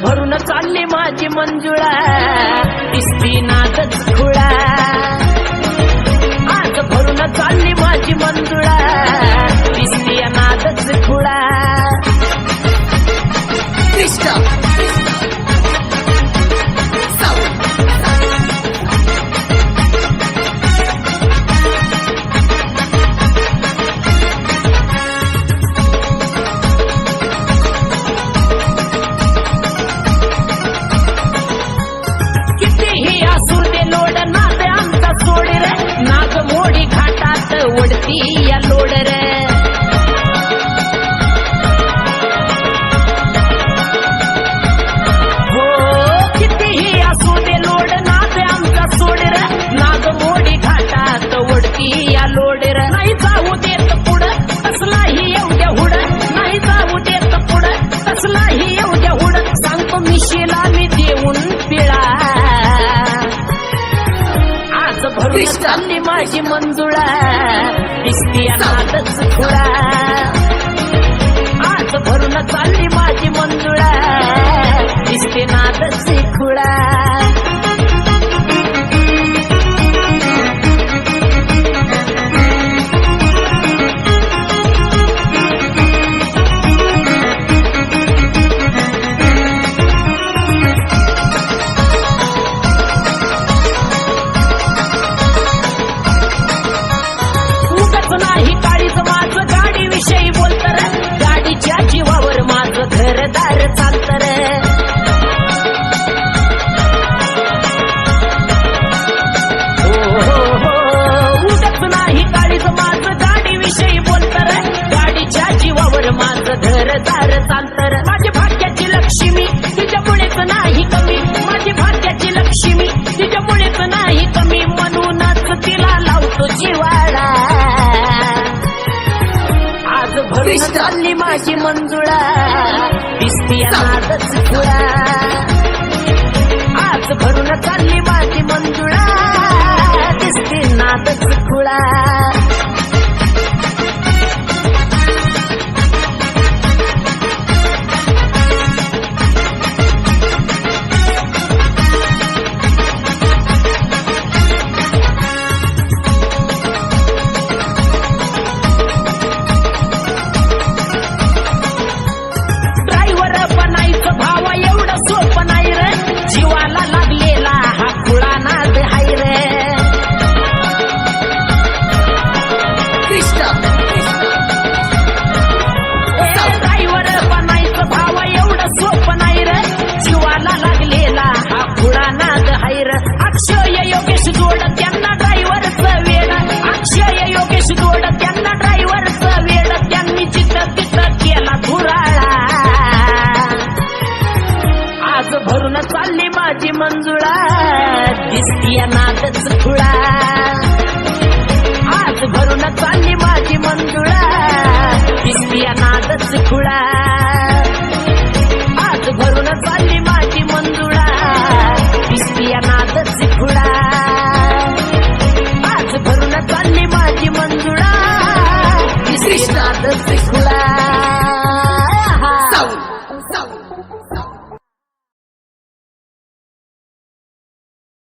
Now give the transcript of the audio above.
भरून चालली माझी मंजुळा दिसती नादच खुळा आज भरून चालली माझी मंजुळा दिसती नादच खुळा कृष्ण मोडी घाटात ओढती या लोड रे हो कितीही असू दे लोड नाद आमचा सोड रे नाग मोडी घाटात ओढती या लोड रे नाही जाऊ देत पुढं कसलाही एवढ्या हुड नाही जाऊ देत पुढं कसलाही एवढ्या हुड सांगतो मिशीला मी देऊन पिळा भरून चालली माझी मंजुळा दिसती नादच खुळा आज भरून चालली माझी मंजुळा दिसते नादच खुळा नाही काळीच माझं गाडी विषयी बोलत रे गाडीच्या जीवावर माझं घरदार चालत रे उगच नाही काळीच माझं गाडी विषयी बोलत रे गाडीच्या जीवावर माझं घरदार चालत रे माझी भाग्याची लक्ष्मी तिच्यामुळेच नाही कमी माझी भाग्याची लक्ष्मी तिच्यामुळेच नाही कमी म्हणूनच तिला लावतो जिवाळा भरून चालली माझी मंजुळा दिसती नादच खुळा आज भरून चालली माझी मंजुळा दिसती नादच खुळा जीवाला लागलेला हा खुळा नाद हाय रे कृष्ण ड्रायव्हर बनायचं भाव एवढं सोपं नाही रे जीवाला लागलेला हा खुळा नाद हाय रे अक्षय योगेश जोड त्यांना ड्रायव्हरचं वेड अक्षय योगेश जोड त्यांना ड्रायव्हरचं वेड त्यांनी जिथं तिथं केला धुराळा आज भरून चालली माझी मंजुळा दिसती नादच खुळा आज भरून चालली माझी मंजुळा दिसती नादच खुळा आज भरून चालली माझी मंजुळा दिसती नादच खुळा आज भरून चालली माझी मंजुळा दिसती नादच खुळा